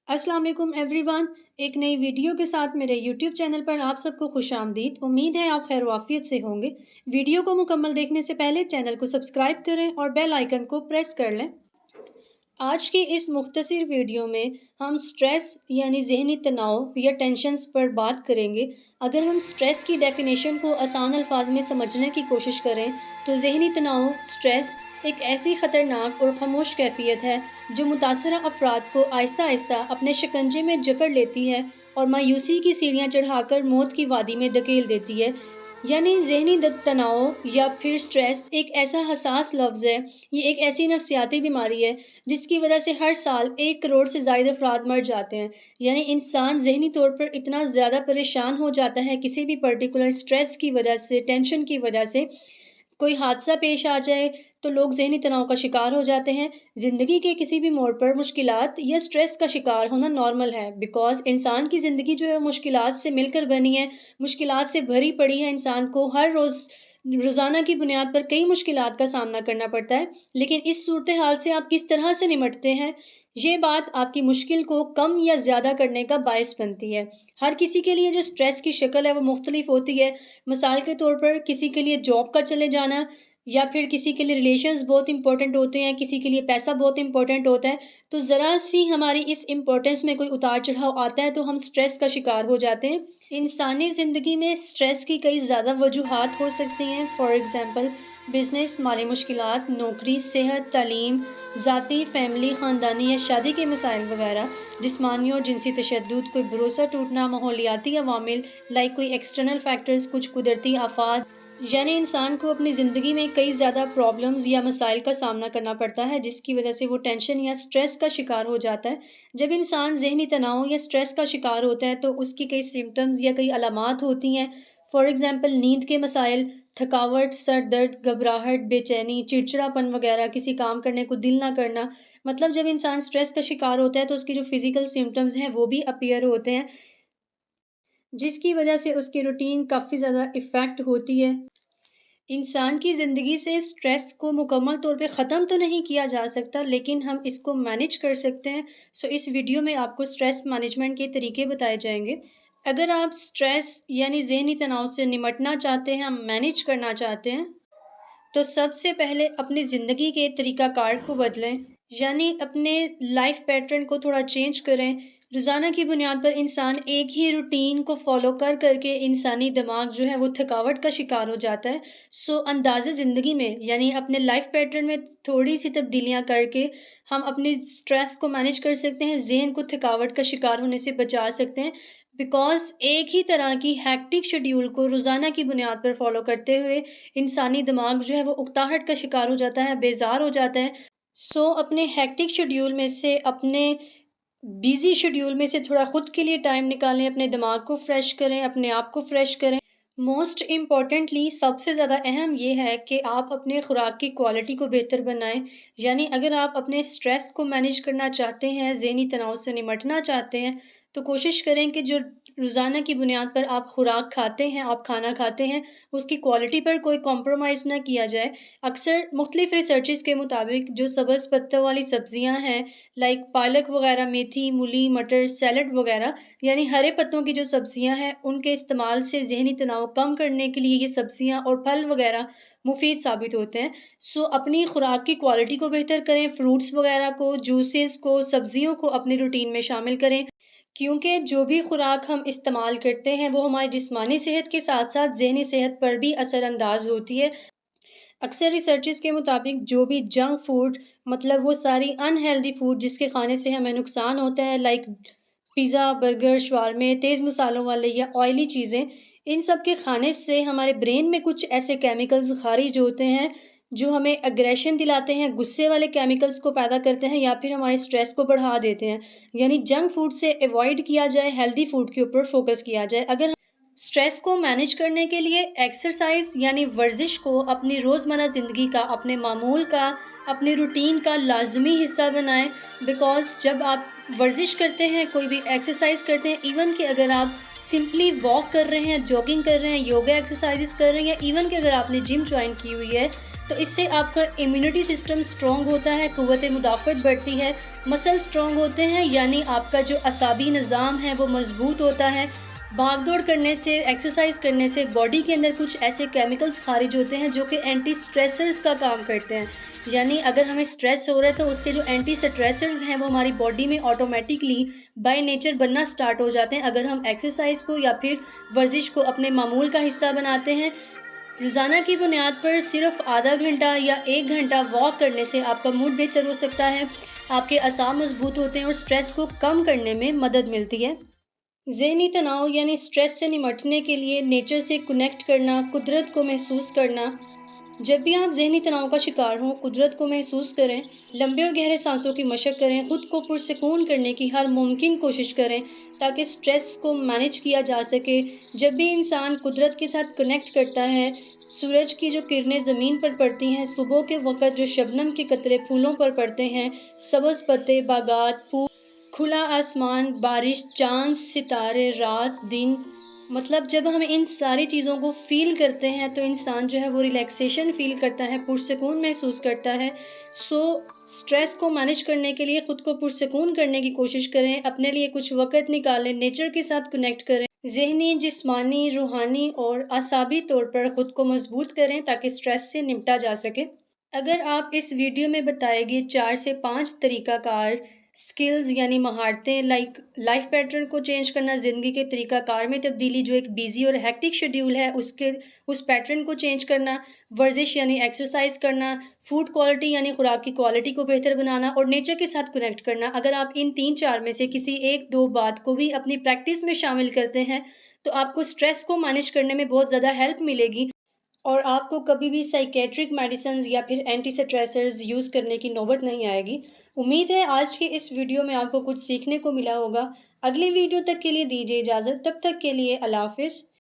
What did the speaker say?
अस्सलाम वालेकुम एवरीवन। एक नई वीडियो के साथ मेरे यूट्यूब चैनल पर आप सबको खुशामदीद। उम्मीद है आप खैर वाफियत से होंगे। वीडियो को मुकम्मल देखने से पहले चैनल को सब्सक्राइब करें और बेल आइकन को प्रेस कर लें। आज की इस मुख्तसर वीडियो में हम स्ट्रेस यानी ज़हनी तनाव या टेंशन्स पर बात करेंगे। अगर हम स्ट्रेस की डेफिनेशन को आसान अल्फाज में समझने की कोशिश करें तो ज़हनी तनाव स्ट्रेस एक ऐसी ख़तरनाक और ख़ामोश कैफियत है जो मुतासरा अफराद को आहिस्ता आहिस्ता अपने शिकंजे में जकड़ लेती है और मायूसी की सीढ़ियाँ चढ़ाकर मौत की वादी में धकेल देती है। यानी ज़हनी तनाव या फिर स्ट्रेस एक ऐसा हसास लफ्ज़ है। ये एक ऐसी नफ्सियाती बीमारी है जिसकी वजह से हर साल 1 करोड़ से ज़ायद अफराद मर जाते हैं। यानी इंसान ज़हनी तौर पर इतना ज़्यादा परेशान हो जाता है किसी भी पर्टिकुलर स्ट्रेस की वजह से, टेंशन की वजह से। कोई हादसा पेश आ जाए तो लोग ज़हनी तनाव का शिकार हो जाते हैं। ज़िंदगी के किसी भी मोड़ पर मुश्किलात या स्ट्रेस का शिकार होना नॉर्मल है, बिकॉज़ इंसान की ज़िंदगी जो है मुश्किलात से मिलकर बनी है, मुश्किलात से भरी पड़ी है। इंसान को हर रोज़ाना की बुनियाद पर कई मुश्किलात का सामना करना पड़ता है। लेकिन इस सूरत हाल से आप किस तरह से निपटते हैं, ये बात आपकी मुश्किल को कम या ज़्यादा करने का बायस बनती है। हर किसी के लिए जो स्ट्रेस की शक्ल है वो मुख्तलिफ होती है। मिसाल के तौर पर किसी के लिए जॉब का चले जाना, या फिर किसी के लिए रिलेशंस बहुत इंपॉर्टेंट होते हैं, किसी के लिए पैसा बहुत इंपॉर्टेंट होता है। तो ज़रा सी हमारी इस इम्पोर्टेंस में कोई उतार चढ़ाव आता है तो हम स्ट्रेस का शिकार हो जाते हैं। इंसानी ज़िंदगी में स्ट्रेस की कई ज़्यादा वजूहात हो सकती हैं। फॉर एग्ज़ाम्पल बिज़नेस, माली मुश्किलात, नौकरी, सेहत, तालीम, ज़ाती, फ़ैमिली, ख़ानदानी या शादी के मसाइल वगैरह, जिस्मानी और जिनसी तशद्दुद, कोई भरोसा टूटना, माहौलियाती अवामिल लाइक कोई एक्सटर्नल फैक्टर्स, कुछ कुदरती आफ़ात। यानी इंसान को अपनी ज़िंदगी में कई ज़्यादा प्रॉब्लम्स या मसाइल का सामना करना पड़ता है जिसकी वजह से वो टेंशन या स्ट्रेस का शिकार हो जाता है। जब इंसान ज़हनी तनाव या स्ट्रेस का शिकार होता है तो उसकी कई सिम्टम्स या कई अलामात होती हैं। फॉर एग्ज़ाम्पल नींद के मसाइल, थकावट, सर दर्द, घबराहट, बेचैनी, चिड़चिड़ापन वगैरह, किसी काम करने को दिल ना करना। मतलब जब इंसान स्ट्रेस का शिकार होता है तो उसकी जो फ़िज़िकल सिम्टम्स हैं वो भी अपीयर होते हैं, जिसकी वजह से उसकी रूटीन काफ़ी ज़्यादा इफ़ेक्ट होती है। इंसान की ज़िंदगी से स्ट्रेस को मुकम्मल तौर पे ख़त्म तो नहीं किया जा सकता, लेकिन हम इसको मैनेज कर सकते हैं। सो इस वीडियो में आपको स्ट्रेस मैनेजमेंट के तरीके बताए जाएंगे। अगर आप स्ट्रेस यानी ज़हनी तनाव से निपटना चाहते हैं, मैनेज करना चाहते हैं, तो सबसे पहले अपनी ज़िंदगी के तरीक़ाकार को बदलें। यानी अपने लाइफ़ पैटर्न को थोड़ा चेंज करें। रोज़ाना की बुनियाद पर इंसान एक ही रूटीन को फ़ॉलो कर के इंसानी दिमाग जो है वो थकावट का शिकार हो जाता है। सो अंदाज़े ज़िंदगी में यानी अपने लाइफ़ पैटर्न में थोड़ी-सी तब्दीलियाँ करके हम अपनी स्ट्रेस को मैनेज कर सकते हैं, ज़हन को थकावट का शिकार होने से बचा सकते हैं। बिकॉज़ एक ही तरह की हेक्टिक शेड्यूल को रोज़ाना की बुनियाद पर फ़ॉलो करते हुए इंसानी दिमाग जो है वो उकताहट का शिकार हो जाता है, बेज़ार हो जाता है। सो अपने हेक्टिक शेड्यूल में से, अपने बिज़ी शेड्यूल में से थोड़ा खुद के लिए टाइम निकालें, अपने दिमाग को फ्रेश करें, अपने आप को फ्रेश करें। मोस्ट इम्पॉर्टेंटली सबसे ज़्यादा अहम ये है कि आप अपने खुराक की क्वालिटी को बेहतर बनाएं। यानी अगर आप अपने स्ट्रेस को मैनेज करना चाहते हैं, ज़हनी तनाव से निपटना चाहते हैं, तो कोशिश करें कि जो रोज़ाना की बुनियाद पर आप खुराक खाते हैं, आप खाना खाते हैं, उसकी क्वालिटी पर कोई कॉम्प्रोमाइज़ ना किया जाए। अक्सर मुख्तलिफ़ रिसर्चेज़ के मुताबिक जो सब्ज़ पत्तों वाली सब्ज़ियाँ हैं, लाइक पालक वगैरह, मेथी, मूली, मटर, सैलड वगैरह, यानी हरे पत्तों की जो सब्ज़ियाँ हैं, उनके इस्तेमाल से ज़हनी तनाव कम करने के लिए ये सब्ज़ियाँ और फल वगैरह मुफ़ीद साबित होते हैं। सो अपनी खुराक की क्वालिटी को बेहतर करें, फ्रूट्स वगैरह को, जूसेस को, सब्ज़ियों को अपनी रूटीन में शामिल करें। क्योंकि जो भी खुराक हम इस्तेमाल करते हैं वो हमारी जिस्मानी सेहत के साथ-साथ ज़हनी सेहत पर भी असरअंदाज़ होती है। अक्सर रिसर्चेज़ के मुताबिक जो भी जंक फूड, मतलब वो सारी अनहेल्दी फूड जिसके खाने से हमें नुकसान होता है, लाइक पिज़्ज़ा, बर्गर, शवारमे, तेज़ मसालों वाले या ऑयली चीज़ें, इन सब के खाने से हमारे ब्रेन में कुछ ऐसे केमिकल्स ख़ारिज होते हैं जो हमें एग्रेशन दिलाते हैं, गुस्से वाले केमिकल्स को पैदा करते हैं या फिर हमारे स्ट्रेस को बढ़ा देते हैं। यानी जंक फूड से अवॉइड किया जाए, हेल्दी फूड के ऊपर फ़ोकस किया जाए। अगर स्ट्रेस को मैनेज करने के लिए एक्सरसाइज यानी वर्जिश को अपनी रोज़मर्रा ज़िंदगी का, अपने मामूल का, अपनी रूटीन का लाजमी हिस्सा बनाएं। बिकॉज़ जब आप वर्जिश करते हैं, कोई भी एक्सरसाइज करते हैं, इवन कि अगर आप सिंपली वॉक कर रहे हैं, जॉगिंग कर रहे हैं, योगा एक्सरसाइजेस कर रहे हैं, या इवन कि अगर आपने जिम ज्वाइन की हुई है, तो इससे आपका इम्यूनिटी सिस्टम स्ट्रॉन्ग होता है, क़ुव्वत मुदाफ़त बढ़ती है, मसल स्ट्रॉन्ग होते हैं, यानी आपका जो असाबी निज़ाम है वो मज़बूत होता है। भाग-दौड़ करने से, एक्सरसाइज़ करने से बॉडी के अंदर कुछ ऐसे केमिकल्स ख़ारिज होते हैं जो कि एंटी स्ट्रेसर्स का काम करते हैं। यानी अगर हमें स्ट्रेस हो रहा है तो उसके जो एंटी स्ट्रेसर्स हैं वो हमारी बॉडी में ऑटोमेटिकली बाय नेचर बनना स्टार्ट हो जाते हैं अगर हम एक्सरसाइज़ को या फिर वर्जिश को अपने मामूल का हिस्सा बनाते हैं। रोज़ाना की बुनियाद पर सिर्फ़ आधा घंटा या 1 घंटा वॉक करने से आपका मूड बेहतर हो सकता है, आपके असाब मज़बूत होते हैं और स्ट्रेस को कम करने में मदद मिलती है। ज़हनी तनाव यानी स्ट्रेस से निपटने के लिए नेचर से कनेक्ट करना, कुदरत को महसूस करना। जब भी आप ज़हनी तनाव का शिकार हों, कुदरत को महसूस करें, लंबे और गहरे सांसों की मशक करें, खुद को पुरसकून करने की हर मुमकिन कोशिश करें ताकि स्ट्रेस को मैनेज किया जा सके। जब भी इंसान कुदरत के साथ कनेक्ट करता है, सूरज की जो किरणें ज़मीन पर पड़ती हैं, सुबह के वक़्त जो शबनम के कतरे फूलों पर पड़ते हैं, सब्ज़ पत्ते, बागात, फूल, खुला आसमान, बारिश, चाँद, सितारे, रात, दिन, मतलब जब हम इन सारी चीज़ों को फ़ील करते हैं तो इंसान जो है वो रिलैक्सेशन फ़ील करता है, पुरसकून महसूस करता है। सो स्ट्रेस को मैनेज करने के लिए खुद को पुरसकून करने की कोशिश करें, अपने लिए कुछ वक़्त निकालें, नेचर के साथ कनेक्ट करें। ज़हनी, जिस्मानी, रूहानी और असाबी तौर पर खुद को मज़बूत करें ताकि स्ट्रेस से निपटा जा सके। अगर आप इस वीडियो में बताए गए 4 से 5 तरीक़ाकार स्किल्स यानी महारतें लाइक लाइफ पैटर्न को चेंज करना, ज़िंदगी के तरीक़ाकार में तब्दीली, जो एक बिज़ी और हेक्टिक शेड्यूल है उस पैटर्न को चेंज करना, वर्जिश यानी एक्सरसाइज करना, फूड क्वालिटी यानी खुराक की क्वालिटी को बेहतर बनाना और नेचर के साथ कनेक्ट करना। अगर आप इन 3-4 में से किसी 1-2 बात को भी अपनी प्रैक्टिस में शामिल करते हैं, तो आपको स्ट्रेस को मैनेज करने में बहुत ज़्यादा हेल्प मिलेगी और आपको कभी भी साइकेट्रिक मेडिसिन्स या फिर एंटी स्ट्रेसर्स यूज़ करने की नौबत नहीं आएगी। उम्मीद है आज के इस वीडियो में आपको कुछ सीखने को मिला होगा। अगली वीडियो तक के लिए दीजिए इजाज़त, तब तक के लिए अल्लाह हाफ़िज़।